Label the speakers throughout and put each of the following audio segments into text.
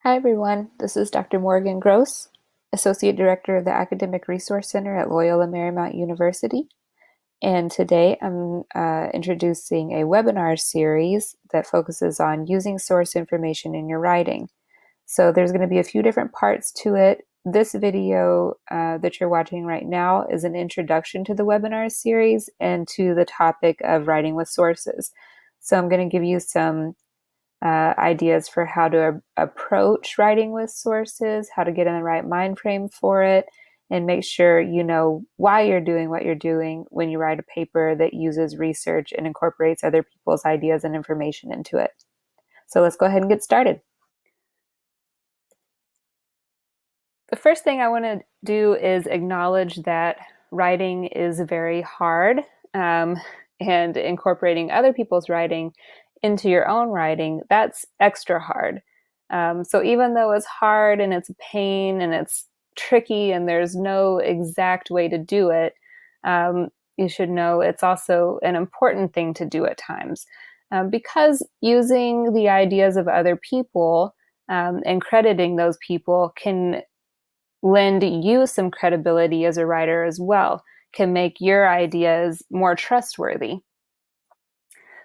Speaker 1: Hi everyone, this is Dr. Morgan Gross, Associate Director of the Academic Resource Center at Loyola Marymount University. And today I'm introducing a webinar series that focuses on using source information in your writing. So there's going to be a few different parts to it. This video that you're watching right now is an introduction to the webinar series and to the topic of writing with sources. So I'm going to give you some ideas for how to approach writing with sources, how to get in the right mind frame for it, and make sure you know why you're doing what you're doing when you write a paper that uses research and incorporates other people's ideas and information into it. So let's go ahead and get started. The first thing I want to do is acknowledge that writing is very hard, and incorporating other people's writing into your own writing, that's extra hard. So even though it's hard and it's a pain and it's tricky and there's no exact way to do it, you should know it's also an important thing to do at times. Because using the ideas of other people and crediting those people can lend you some credibility as a writer as well, can make your ideas more trustworthy.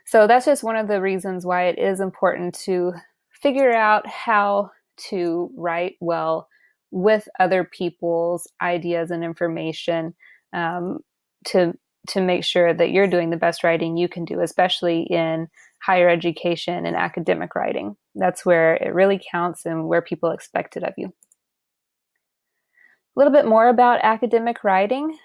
Speaker 1: So that's just one of the reasons why it is important to figure out how to write well with other people's ideas and information, to make sure that you're doing the best writing you can do, especially in higher education and academic writing. That's where it really counts and where people expect it of you. A little bit more about academic writing.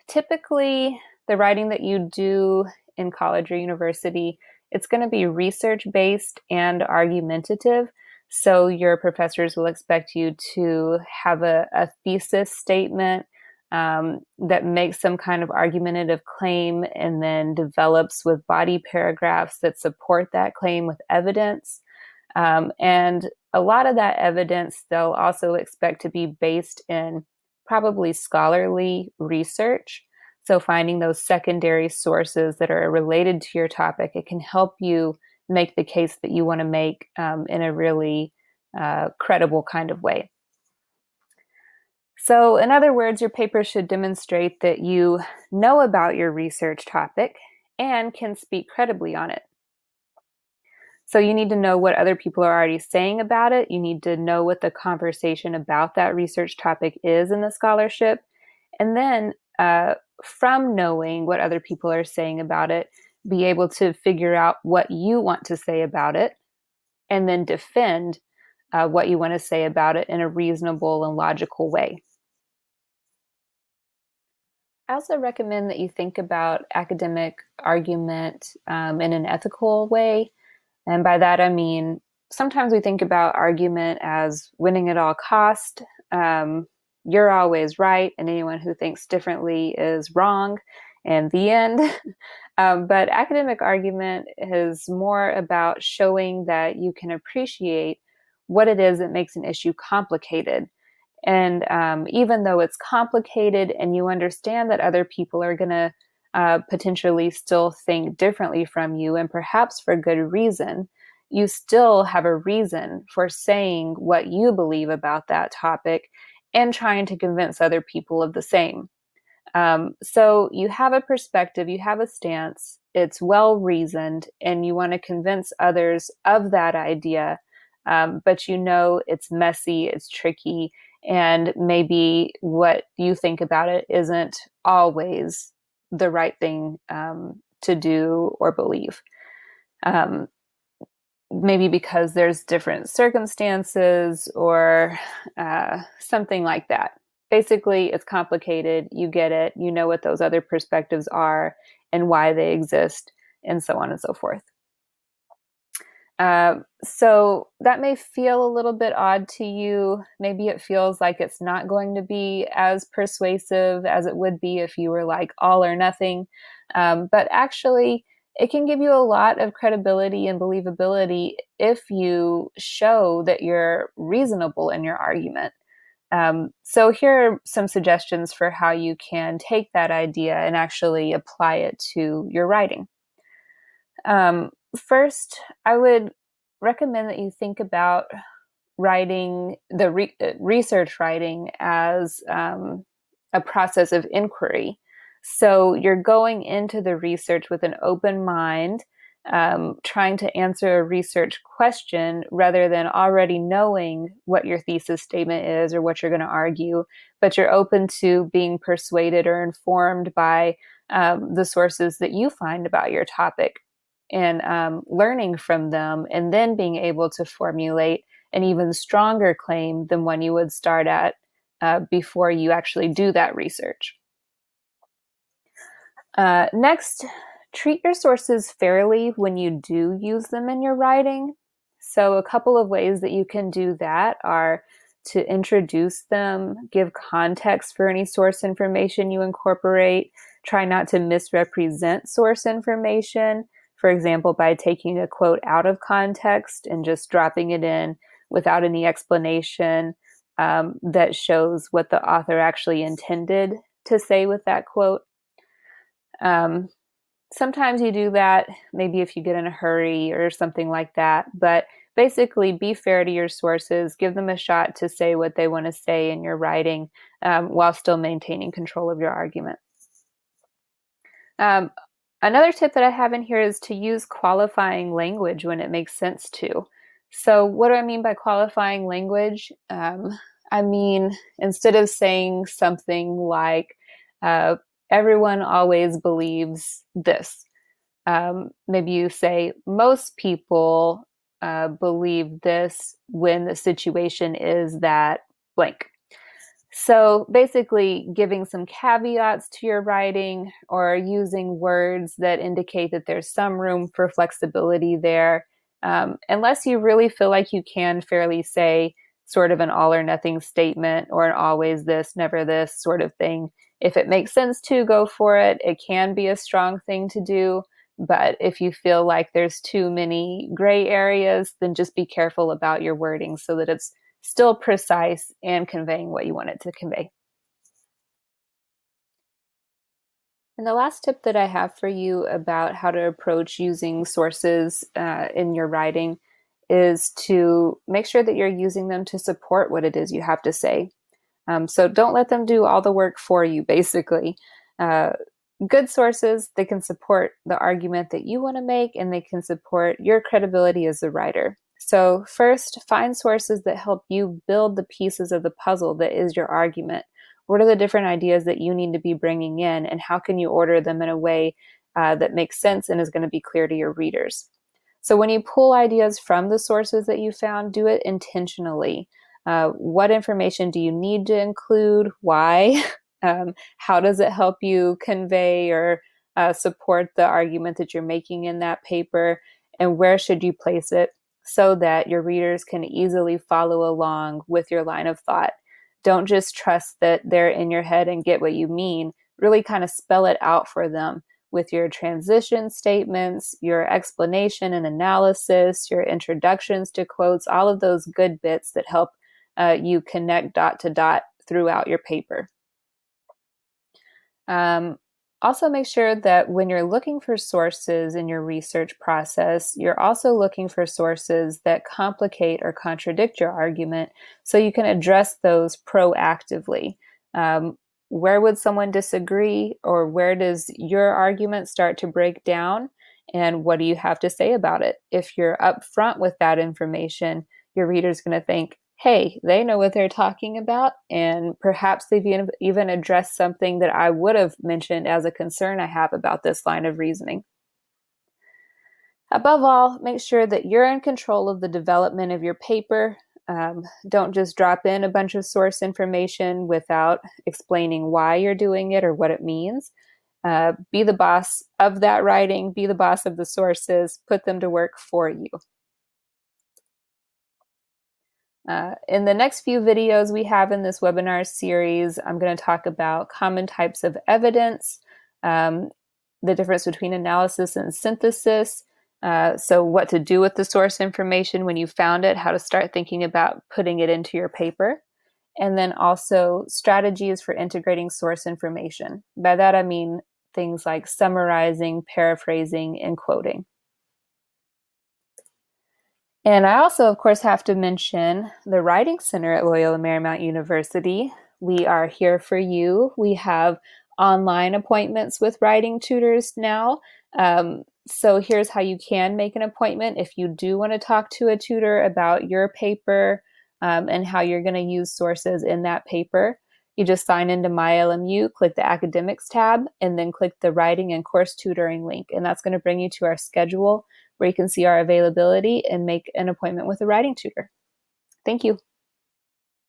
Speaker 1: Typically, the writing that you do in college or university, it's going to be research-based and argumentative. So your professors will expect you to have a thesis statement that makes some kind of argumentative claim and then develops with body paragraphs that support that claim with evidence. And a lot of that evidence they'll also expect to be based in probably scholarly research. So finding those secondary sources that are related to your topic, it can help you make the case that you want to make in a really credible kind of way. So in other words, your paper should demonstrate that you know about your research topic and can speak credibly on it. So you need to know what other people are already saying about it. You need to know what the conversation about that research topic is in the scholarship. And then from knowing what other people are saying about it, be able to figure out what you want to say about it, and then defend what you want to say about it in a reasonable and logical way. I also recommend that you think about academic argument in an ethical way. And by that, I mean, sometimes we think about argument as winning at all cost. You're always right, and anyone who thinks differently is wrong, and the end. But academic argument is more about showing that you can appreciate what it is that makes an issue complicated. And even though it's complicated and you understand that other people are going to potentially still think differently from you, and perhaps for good reason, you still have a reason for saying what you believe about that topic and trying to convince other people of the same. So you have a perspective, you have a stance, it's well reasoned, and you want to convince others of that idea, but you know it's messy, it's tricky, and maybe what you think about it isn't always the right thing to do or believe. Maybe because there's different circumstances or something like that. Basically, it's complicated. You get it. You know what those other perspectives are and why they exist, and so on and so forth. So that may feel a little bit odd to you. Maybe it feels like it's not going to be as persuasive as it would be if you were like all or nothing. But actually, it can give you a lot of credibility and believability if you show that you're reasonable in your argument. So here are some suggestions for how you can take that idea and actually apply it to your writing. First, I would recommend that you think about writing the research writing as a process of inquiry. So you're going into the research with an open mind, trying to answer a research question rather than already knowing what your thesis statement is or what you're going to argue, but you're open to being persuaded or informed by the sources that you find about your topic, and learning from them, and then being able to formulate an even stronger claim than one you would start at before you actually do that research. Next, treat your sources fairly when you do use them in your writing. So a couple of ways that you can do that are to introduce them, give context for any source information you incorporate, try not to misrepresent source information, for example, by taking a quote out of context and just dropping it in without any explanation that shows what the author actually intended to say with that quote. Sometimes you do that, maybe if you get in a hurry or something like that, but basically be fair to your sources, give them a shot to say what they want to say in your writing while still maintaining control of your argument. Another tip that I have in here is to use qualifying language when it makes sense to. So what do I mean by qualifying language? I mean, instead of saying something like, everyone always believes this. Maybe you say, most people believe this when the situation is that blank. So basically giving some caveats to your writing or using words that indicate that there's some room for flexibility there. Unless you really feel like you can fairly say sort of an all or nothing statement or an always this, never this sort of thing. If it makes sense to, go for it. It can be a strong thing to do. But if you feel like there's too many gray areas, then just be careful about your wording so that it's still precise and conveying what you want it to convey. And the last tip that I have for you about how to approach using sources in your writing is to make sure that you're using them to support what it is you have to say. So don't let them do all the work for you, basically. Good sources, they can support the argument that you want to make, and they can support your credibility as a writer. So first, find sources that help you build the pieces of the puzzle that is your argument. What are the different ideas that you need to be bringing in, and how can you order them in a way that makes sense and is going to be clear to your readers? So when you pull ideas from the sources that you found, do it intentionally. What information do you need to include? Why? How does it help you convey or support the argument that you're making in that paper? And where should you place it so that your readers can easily follow along with your line of thought? Don't just trust that they're in your head and get what you mean. Really kind of spell it out for them with your transition statements, your explanation and analysis, your introductions to quotes, all of those good bits that help you connect dot to dot throughout your paper. Also make sure that when you're looking for sources in your research process, you're also looking for sources that complicate or contradict your argument so you can address those proactively. Where would someone disagree, or where does your argument start to break down? And what do you have to say about it? If you're upfront with that information, your reader's going to think, hey, they know what they're talking about, and perhaps they've even addressed something that I would have mentioned as a concern I have about this line of reasoning. Above all, make sure that you're in control of the development of your paper. Don't just drop in a bunch of source information without explaining why you're doing it or what it means. Be the boss of that writing, be the boss of the sources, put them to work for you. In the next few videos we have in this webinar series, I'm going to talk about common types of evidence, the difference between analysis and synthesis, so what to do with the source information when you found it, how to start thinking about putting it into your paper, and then also strategies for integrating source information. By that I mean things like summarizing, paraphrasing, and quoting. And I also, of course, have to mention the Writing Center at Loyola Marymount University. We are here for you. We have online appointments with writing tutors now. So here's how you can make an appointment if you do want to talk to a tutor about your paper and how you're going to use sources in that paper. You just sign into MyLMU, click the Academics tab, and then click the Writing and Course Tutoring link. And that's going to bring you to our schedule where you can see our availability and make an appointment with a writing tutor. Thank you.